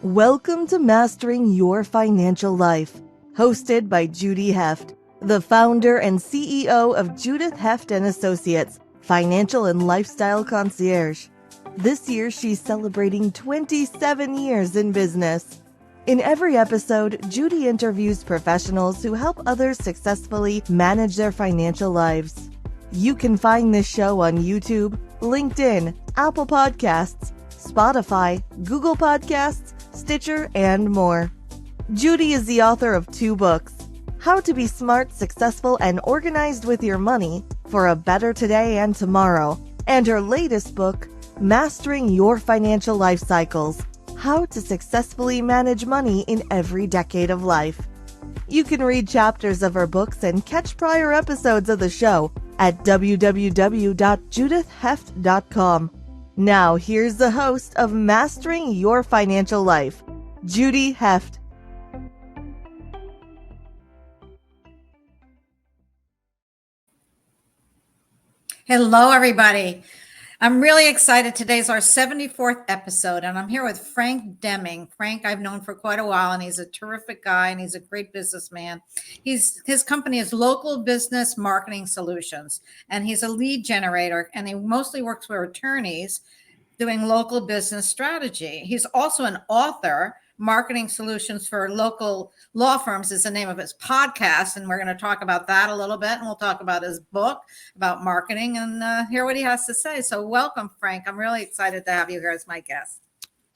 Welcome to Mastering Your Financial Life, hosted by Judy Heft, the founder and CEO of Judy Heft and Associates, Financial and Lifestyle Concierge. This year, she's celebrating 27 years in business. In every episode, Judy interviews professionals who help others successfully manage their financial lives. You can find this show on YouTube, LinkedIn, Apple Podcasts, Spotify, Google Podcasts, Stitcher, and more. Judy is the author of 2 books, How to Be Smart, Successful, and Organized with Your Money for a Better Today and Tomorrow, and her latest book, Mastering Your Financial Life Cycles, How to Successfully Manage Money in Every Decade of Life. You can read chapters of her books and catch prior episodes of the show at www.judithheft.com. Now, here's the host of Mastering Your Financial Life, Judy Heft. Hello, everybody. I'm really excited. Today's our 74th episode, and I'm here with Frank Demming. Frank, I've known for quite a while, and he's a terrific guy, and he's a great businessman. His company is Local Business Marketing Solutions, and he's a lead generator, and he mostly works for attorneys doing local business strategy. He's also an author. Marketing Solutions for Local Law Firms is the name of his podcast, and we're going to talk about that a little bit, and we'll talk about his book about marketing and hear what he has to say. So welcome, Frank. I'm really excited to have you here as my guest.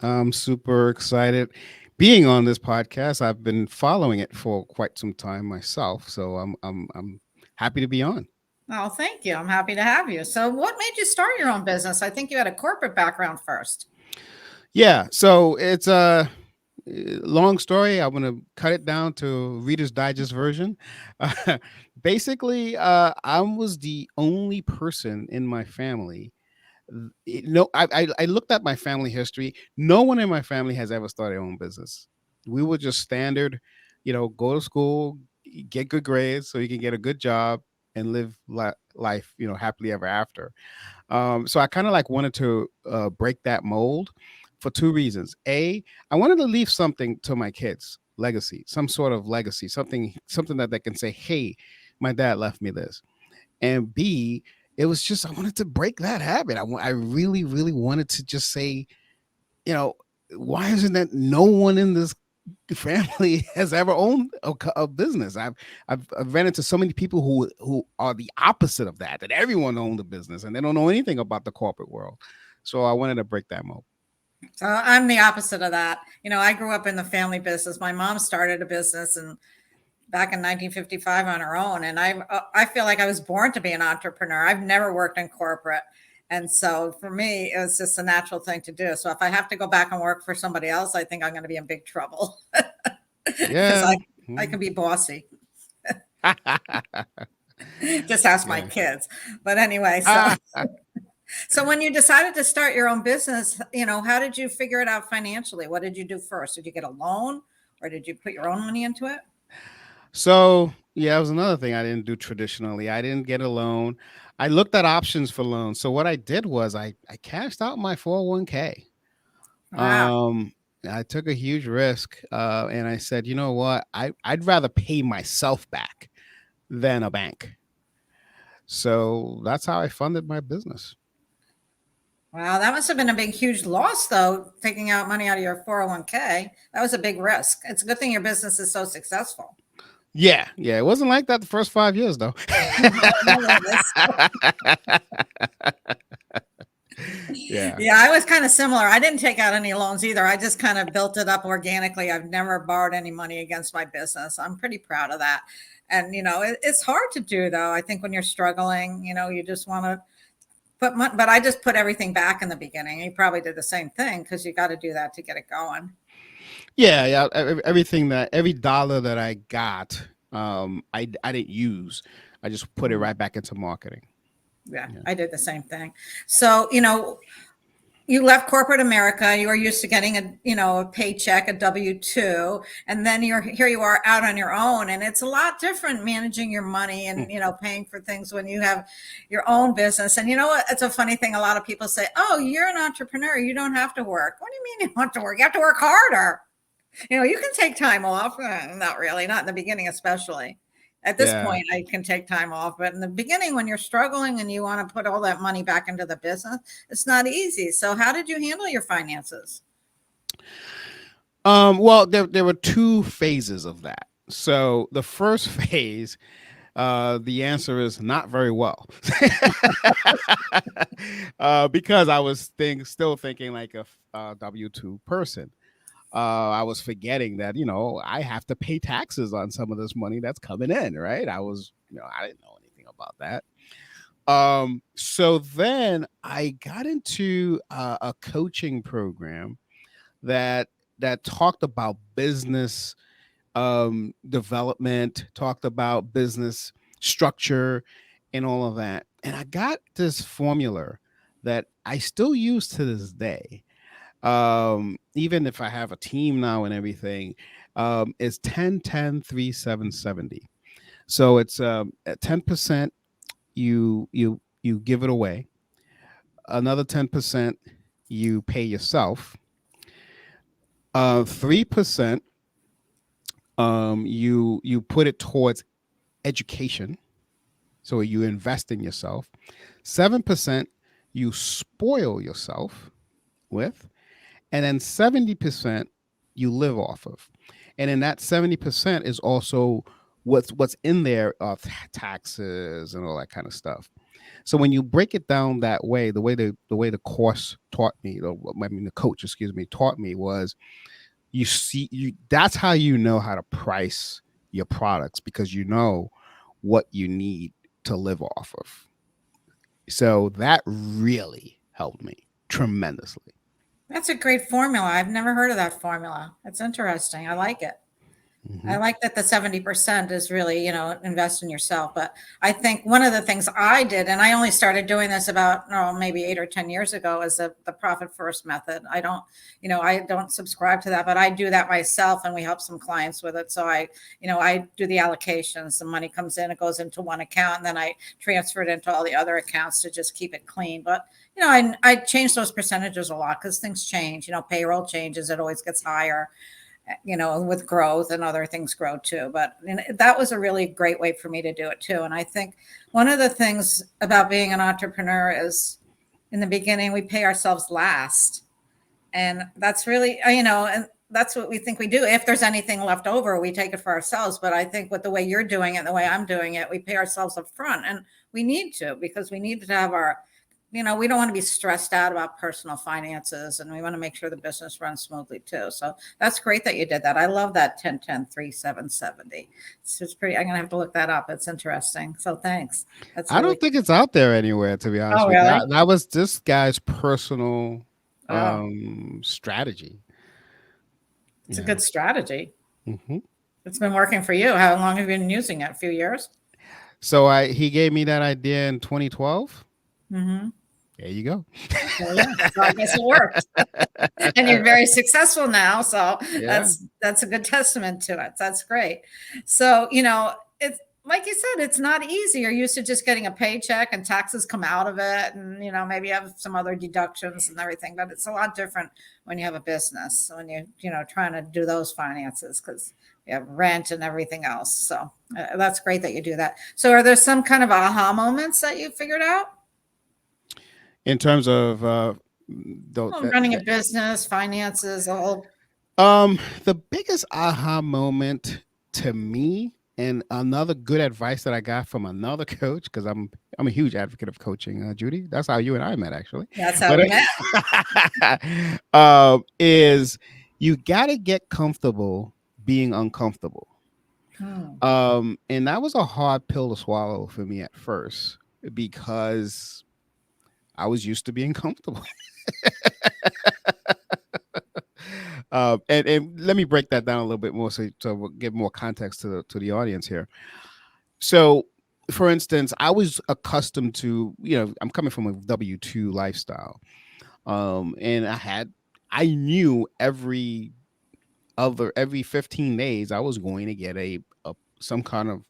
I'm super excited being on this podcast. I've been following it for quite some time myself, so I'm happy to be on. Oh, thank you. I'm happy to have you. So what made you start your own business? I think you had a corporate background first. Yeah, so it's a long story. I'm going to cut it down to Reader's Digest version. Basically, I was the only person in my family. I looked at my family history. No one in my family has ever started their own business. We were just standard, go to school, get good grades so you can get a good job and live life, happily ever after. So I kind of wanted to break that mold for 2 reasons. A, I wanted to leave something to my kids, legacy, some sort of legacy, something that they can say, hey, my dad left me this. And B, it was just, I wanted to break that habit. I really, really wanted to just say, why isn't that no one in this family has ever owned a business? I've ran into so many people who are the opposite of that everyone owned a business and they don't know anything about the corporate world. So I wanted to break that mold. So I'm the opposite of that. I grew up in the family business. My mom started a business back in 1955 on her own. And I feel like I was born to be an entrepreneur. I've never worked in corporate. And so for me, it was just a natural thing to do. So if I have to go back and work for somebody else, I think I'm going to be in big trouble. Yeah. I can be bossy. Just ask my kids. But anyway, so when you decided to start your own business, how did you figure it out financially? What did you do first? Did you get a loan or did you put your own money into it? So, yeah, it was another thing I didn't do traditionally. I didn't get a loan. I looked at options for loans. So what I did was I cashed out my 401k. Wow. I took a huge risk and I said, you know what? I'd rather pay myself back than a bank. So that's how I funded my business. Wow, that must have been a big, huge loss, though, taking out money out of your 401k. That was a big risk. It's a good thing your business is so successful. Yeah. It wasn't like that the first 5 years, though. Yeah, I was kind of similar. I didn't take out any loans either. I just kind of built it up organically. I've never borrowed any money against my business. I'm pretty proud of that. And, it's hard to do, though. I think when you're struggling, you just want to but I just put everything back in the beginning. You probably did the same thing because you got to do that to get it going. Yeah. Every dollar that I got, I didn't use. I just put it right back into marketing. Yeah, I did the same thing. So, you left corporate America. You were used to getting a paycheck, a W-2, and then here you are out on your own. And it's a lot different managing your money and, paying for things when you have your own business. And you know what? It's a funny thing. A lot of people say, oh, you're an entrepreneur. You don't have to work. What do you mean you don't have to work? You have to work harder. You can take time off. Not really, not in the beginning, especially. At this point, I can take time off. But in the beginning, when you're struggling and you want to put all that money back into the business, it's not easy. So how did you handle your finances? Well, there were two phases of that. So the first phase, the answer is not very well. Because I was still thinking like a W-2 person. I was forgetting that, I have to pay taxes on some of this money that's coming in, right? I didn't know anything about that. So then I got into a coaching program that talked about business development, talked about business structure and all of that. And I got this formula that I still use to this day. Even if I have a team now and everything, it's 10 10 3 7 70. So it's at 10% you give it away, another 10% you pay yourself, 3% you put it towards education, so you invest in yourself, 7% you spoil yourself with, and then 70% you live off of. And in that 70% is also what's in there of taxes and all that kind of stuff. So when you break it down that way, the way the course taught me, the coach, taught me was, that's how you know how to price your products, because you know what you need to live off of. So that really helped me tremendously. That's a great formula. I've never heard of that formula. It's interesting. I like it. Mm-hmm. I like that the 70% is really, invest in yourself. But I think one of the things I did, and I only started doing this about maybe 8 or 10 years ago, is the profit first method. I don't subscribe to that, but I do that myself, and we help some clients with it. So I do the allocations. The money comes in, it goes into one account, and then I transfer it into all the other accounts to just keep it clean. But I change those percentages a lot because things change. Payroll changes; it always gets higher. With growth, and other things grow too. But that was a really great way for me to do it too. And I think one of the things about being an entrepreneur is, in the beginning, we pay ourselves last. And that's really, and that's what we think we do. If there's anything left over, we take it for ourselves. But I think with the way you're doing it and the way I'm doing it, we pay ourselves up front. And we need to, because we need to have our, we don't want to be stressed out about personal finances, and we want to make sure the business runs smoothly too. So that's great that you did that. I love that 10 10 3 7 70. It's pretty, I'm going to have to look that up. It's interesting. So thanks. I don't think it's out there anywhere, to be honest with really? you. That was this guy's personal strategy. It's a good strategy. Mm-hmm. It's been working for you. How long have you been using it? A few years? So he gave me that idea in 2012. Mm-hmm. There you go. Well, yeah. So I guess it worked. And you're very successful now. So that's a good testament to it. That's great. So, it's like you said, it's not easy. You're used to just getting a paycheck and taxes come out of it. And, maybe you have some other deductions and everything, but it's a lot different when you have a business, when you're, trying to do those finances, because you have rent and everything else. So that's great that you do that. So are there some kind of aha moments that you figured out? In terms of running a business, finances, all. The biggest aha moment to me, and another good advice that I got from another coach, because I'm a huge advocate of coaching, Judy. That's how you and I met, actually. That's how we met. Is you got to get comfortable being uncomfortable. And that was a hard pill to swallow for me at first, because I was used to being comfortable. And let me break that down a little bit more, so we'll give more context to the audience here. So, for instance, I was accustomed to, I'm coming from a W-2 lifestyle. And I knew every 15 days I was going to get some kind of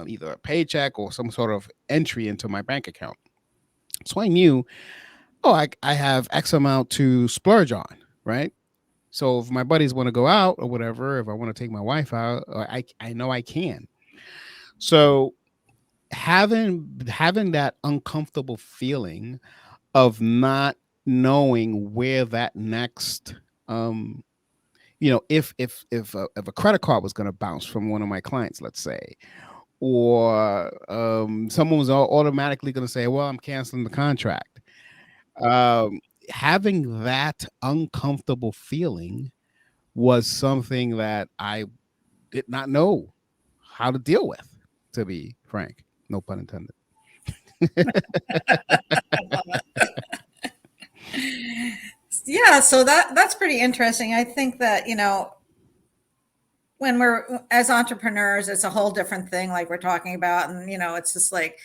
either a paycheck or some sort of entry into my bank account. So I knew, oh, I have X amount to splurge on, right? So if my buddies want to go out or whatever, if I want to take my wife out, I know I can. So having that uncomfortable feeling of not knowing where that next if a credit card was going to bounce from one of my clients, let's say, or someone was automatically going to say, well, I'm canceling the contract. Having that uncomfortable feeling was something that I did not know how to deal with, to be frank. No pun intended. Yeah, so that's pretty interesting. I think that, when we're as entrepreneurs, it's a whole different thing, like we're talking about. And, it's just like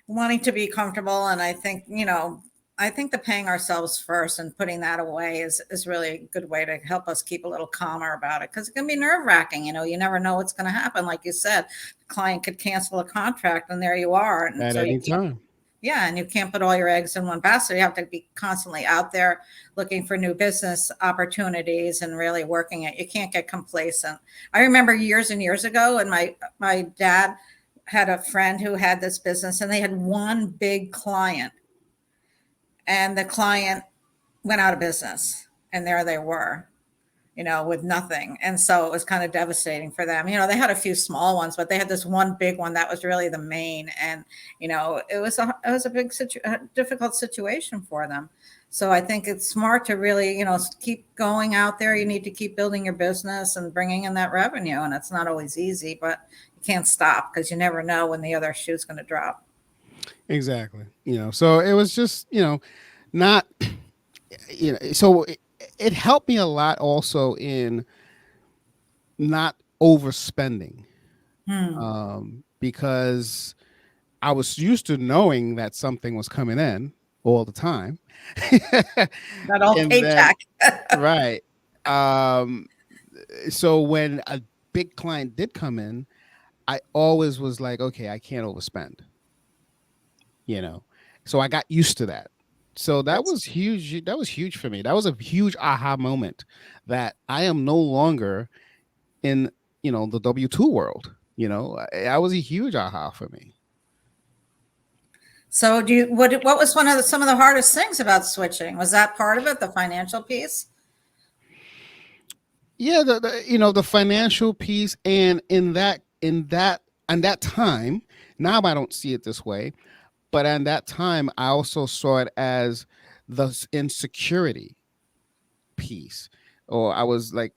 wanting to be comfortable. And I think the paying ourselves first and putting that away is really a good way to help us keep a little calmer about it. Cause it can be nerve wracking. You never know what's going to happen. Like you said, the client could cancel a contract and there you are. And At so any time. yeah, and you can't put all your eggs in one basket. You have to be constantly out there looking for new business opportunities and really working it. You can't get complacent. I remember years and years ago, and my dad had a friend who had this business, and they had one big client, and the client went out of business, and there they were, with nothing. And so it was kind of devastating for them. They had a few small ones, but they had this one big one that was really the main. And, it was a difficult situation for them. So I think it's smart to really, keep going out there. You need to keep building your business and bringing in that revenue. And it's not always easy, but you can't stop because you never know when the other shoe's going to drop. Exactly. So it was just, not, so it helped me a lot also in not overspending, because I was used to knowing that something was coming in all the time. That old And then, paycheck. right. So when a big client did come in, I always was like, okay, I can't overspend, so I got used to that. So that was huge. That was huge for me. That was a huge aha moment that I am no longer in, the W-2 world. That was a huge aha for me. So what was some of the hardest things about switching? Was that part of it, the financial piece? Yeah, the financial piece, and in that time, now I don't see it this way, but in that time I also saw it as the insecurity piece. Or I was like,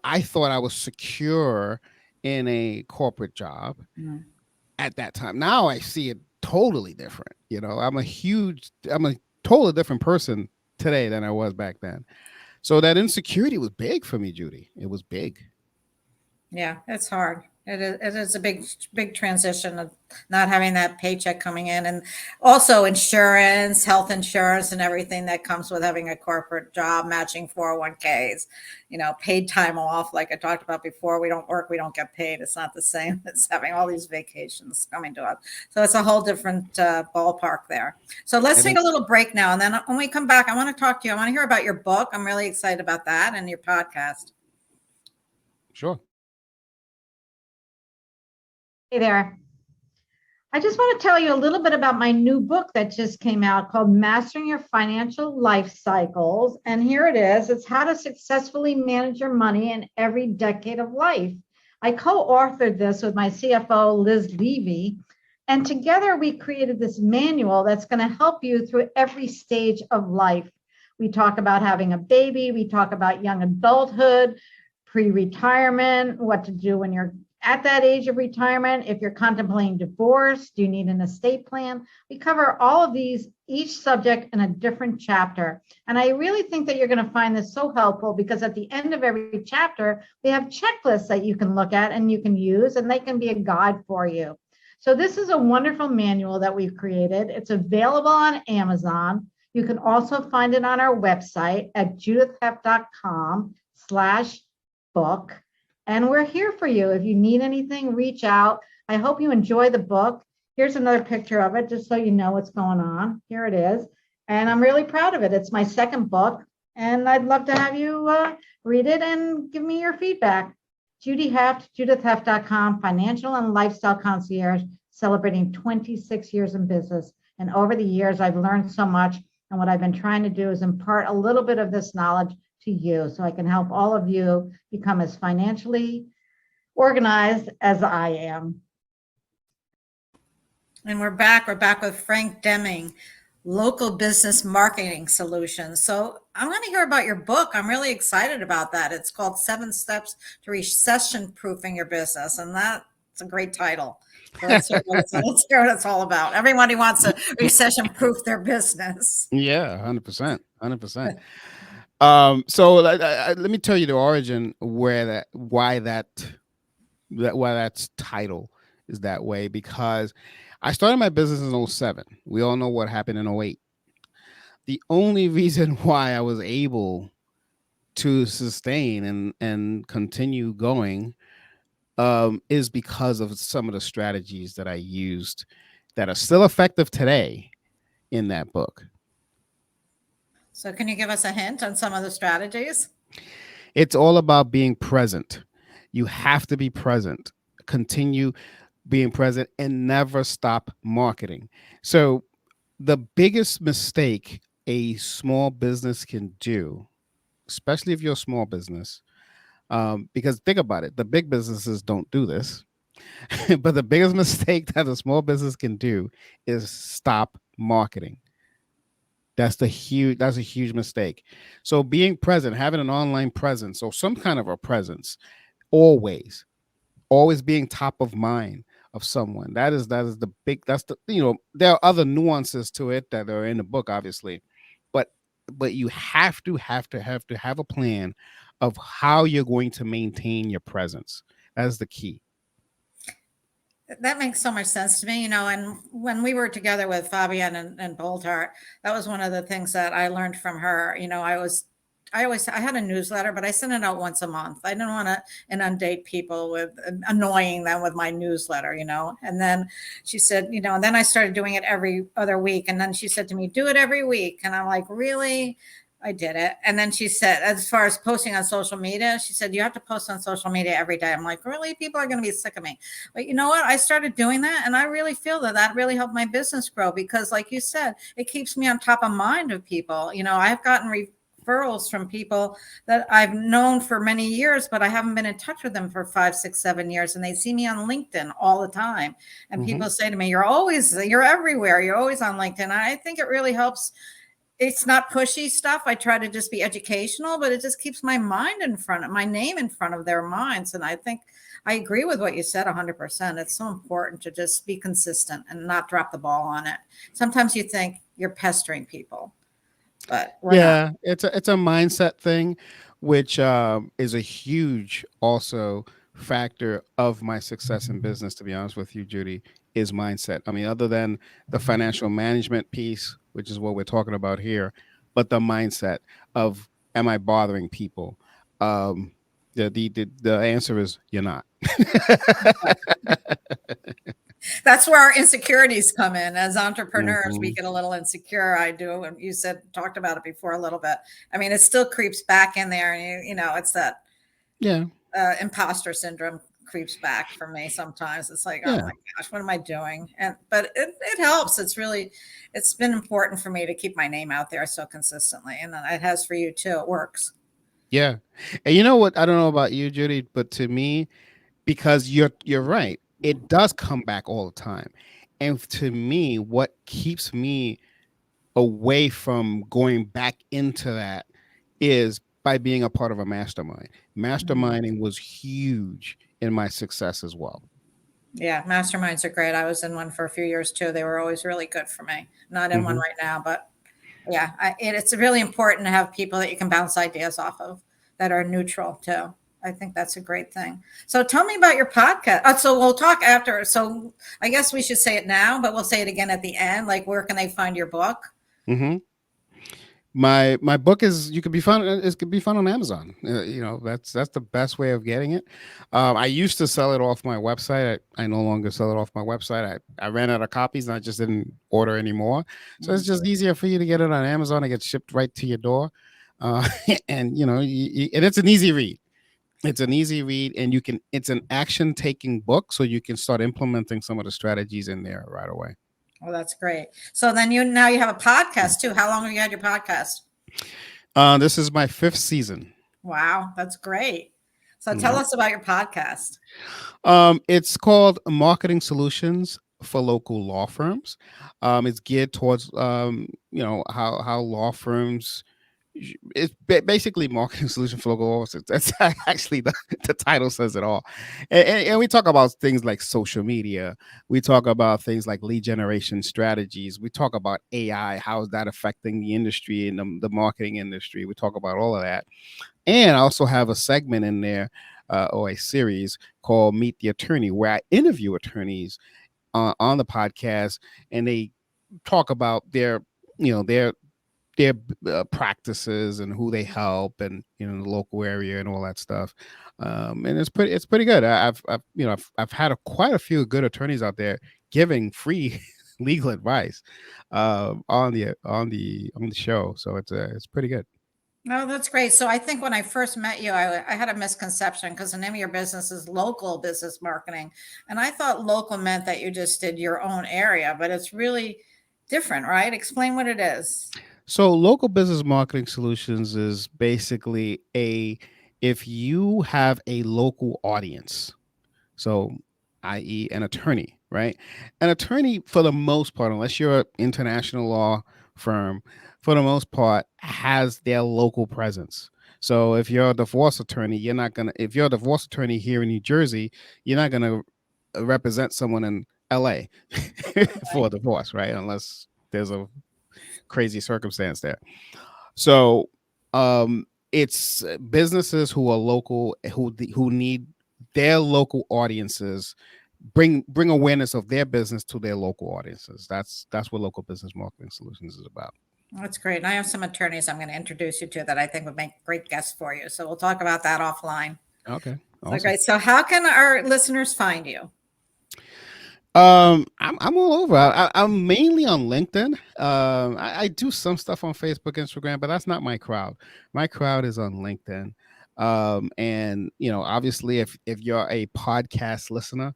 I thought I was secure in a corporate job at that time. Now I see it totally different. I'm a totally different person today than I was back then. So that insecurity was big for me, Judy. It was big. Yeah, it's hard. It is a big transition of not having that paycheck coming in, and also insurance, health insurance, and everything that comes with having a corporate job, matching 401ks, paid time off. Like I talked about before, we don't work, we don't get paid. It's not the same as having all these vacations coming to us. So it's a whole different ballpark there. So let's take a little break now, and then when we come back, I want to talk to you. I want to hear about your book. I'm really excited about that, and your podcast. Sure. Hey there. I just want to tell you a little bit about my new book that just came out called Mastering Your Financial Life Cycles. And here it is. It's how to successfully manage your money in every decade of life. I co-authored this with my CFO, Liz Levy. And together we created this manual that's going to help you through every stage of life. We talk about having a baby. We talk about young adulthood, pre-retirement, what to do when you're at that age of retirement. If you're contemplating divorce, do you need an estate plan? We cover all of these, each subject in a different chapter. And I really think that you're going to find this so helpful because at the end of every chapter, we have checklists that you can look at and you can use, and they can be a guide for you. So this is a wonderful manual that we've created. It's available on Amazon. You can also find it on our website at judithheft.com/book. And we're here for you. If you need anything, reach out. I hope you enjoy the book. Here's another picture of it, just so you know what's going on. Here it is. And I'm really proud of it. It's my second book. And I'd love to have you read it and give me your feedback. Judy Heft, judithheft.com, financial and lifestyle concierge, celebrating 26 years in business. And over the years, I've learned so much. And what I've been trying to do is impart a little bit of this knowledge to you so I can help all of you become as financially organized as I am. And we're back with Frank Demming, Local Business Marketing Solutions. So I want to hear about your book. I'm really excited about that. It's called 7 Steps to Recession Proofing Your Business. And that's a great title. So let's hear what it's all about. Everybody wants to recession proof their business. Yeah, 100%. 100%. So let me tell you the origin why that title is that way, because I started my business in 2007. We all know what happened in 2008. The only reason why I was able to sustain and continue going is because of some of the strategies that I used that are still effective today in that book. So can you give us a hint on some of the strategies? It's all about being present. You have to be present. Continue being present and never stop marketing. So the biggest mistake a small business can do, especially if you're a small business, because think about it, the big businesses don't do this, but the biggest mistake that a small business can do is stop marketing. That's a huge mistake. So being present, having an online presence or some kind of a presence, always being top of mind of someone. There are other nuances to it that are in the book, obviously, but you have to have a plan of how you're going to maintain your presence. That is the key. That makes so much sense to me, and when we were together with Fabienne and Boltart, that was one of the things that I learned from her. I had a newsletter, but I sent it out once a month. I didn't want to inundate people with annoying them with my newsletter, and then she said, and then I started doing it every other week. And then she said to me, do it every week. And I'm like, really? I did it. And then she said, as far as posting on social media, she said, you have to post on social media every day. I'm like, really? People are going to be sick of me. But you know what? I started doing that. And I really feel that really helped my business grow because like you said, it keeps me on top of mind of people. I've gotten referrals from people that I've known for many years, but I haven't been in touch with them for 5, 6, 7 years. And they see me on LinkedIn all the time. And people say to me, you're everywhere. You're always on LinkedIn. And I think it really helps. It's not pushy stuff. I try to just be educational, but it just keeps my name in front of their minds. And I think I agree with what you said 100%. It's so important to just be consistent and not drop the ball on it. Sometimes you think you're pestering people, but not. It's a mindset thing, which is a huge also factor of my success in business, to be honest with you, Judy, is mindset. I mean, other than the financial management piece, which is what we're talking about here, but the mindset of, am I bothering people? The answer is you're not. That's where our insecurities come in. As entrepreneurs, we get a little insecure. I do. And you talked about it before a little bit. I mean, it still creeps back in there. And it's that imposter syndrome creeps back for me sometimes. It's like, oh my gosh, what am I doing? But it helps. It's been important for me to keep my name out there so consistently. And it has for you too. It works. Yeah. And you know what? I don't know about you, Judy, but to me, because you're right, it does come back all the time. And to me, what keeps me away from going back into that is by being a part of a mastermind. Masterminding was huge in my success as well. Yeah, masterminds are great. I was in one for a few years too. They were always really good for me. Not in one right now, but yeah, it's really important to have people that you can bounce ideas off of that are neutral too. I think that's a great thing. So tell me about your podcast. So we'll talk after. So I guess we should say it now, but we'll say it again at the end. Like, where can they find your book? My book is you could be found it could be found on Amazon. That's the best way of getting it. I used to sell it off my website. I no longer sell it off my website. I ran out of copies and I just didn't order anymore. So it's just easier for you to get it on Amazon. It gets shipped right to your door, and and it's an easy read. It's an easy read, and it's an action taking book, so you can start implementing some of the strategies in there right away. Well, that's great. So then now you have a podcast too. How long have you had your podcast? This is my 5th season. Wow, that's great. So tell us about your podcast. It's called Marketing Solutions for Local Law Firms. It's geared towards how law firms. It's basically marketing solution for local offices. That's actually the title says it all. And we talk about things like social media. We talk about things like lead generation strategies. We talk about AI. How is that affecting the industry and the marketing industry? We talk about all of that. And I also have a segment in there or a series called Meet the Attorney, where I interview attorneys on the podcast, and they talk about their practices and who they help, and the local area and all that stuff. And it's pretty good. I've had quite a few good attorneys out there giving free legal advice on the show. So it's pretty good. Oh, that's great. So I think when I first met you, I had a misconception because the name of your business is Local Business Marketing. And I thought local meant that you just did your own area, but it's really different, right? Explain what it is. So local business marketing solutions is basically if you have a local audience, so i.e. an attorney, right? An attorney, for the most part, unless you're an international law firm, for the most part, has their local presence. So if you're a divorce attorney, if you're a divorce attorney here in New Jersey, you're not going to represent someone in LA for a divorce, right? Unless there's a crazy circumstance there. So it's businesses who are local, who need their local audiences, bring awareness of their business to their local audiences. That's what Local Business Marketing Solutions is about. That's great. And I have some attorneys I'm going to introduce you to that I think would make great guests for you. So we'll talk about that offline. Okay. Awesome. Okay. So how can our listeners find you? I'm all over. I'm mainly on LinkedIn. I do some stuff on Facebook, Instagram, but that's not my crowd. My crowd is on LinkedIn. And obviously, if you're a podcast listener,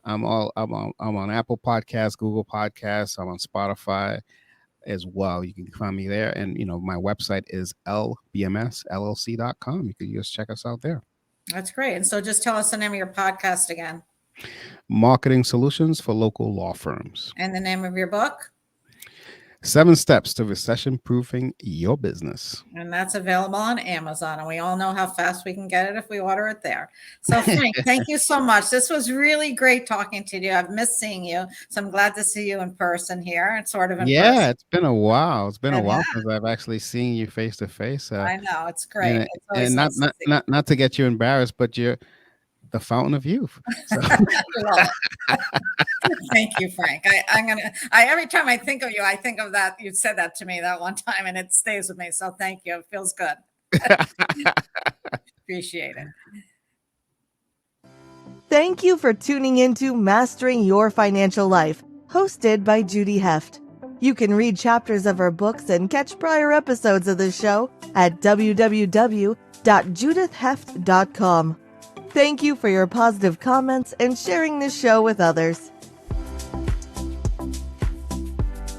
I'm on Apple Podcasts, Google Podcasts. I'm on Spotify as well. You can find me there, and my website is lbmsllc.com. You can just check us out there. That's great. And so just tell us the name of your podcast again. Marketing Solutions for Local Law Firms. And the name of your book? 7 Steps to Recession-Proofing Your Business. And that's available on Amazon. And we all know how fast we can get it if we order it there. So Frank, thank you so much. This was really great talking to you. I've missed seeing you. So I'm glad to see you in person here. It's sort of in person. It's been a while. It's been a while since I've actually seen you face to face. I know. It's great. And not to get you embarrassed, but you're the fountain of youth. So. Thank you, Frank. Every time I think of you, I think of that. You said that to me that one time, and it stays with me. So thank you. It feels good. Appreciate it. Thank you for tuning into Mastering Your Financial Life, hosted by Judy Heft. You can read chapters of her books and catch prior episodes of the show at www.judithheft.com. Thank you for your positive comments and sharing this show with others.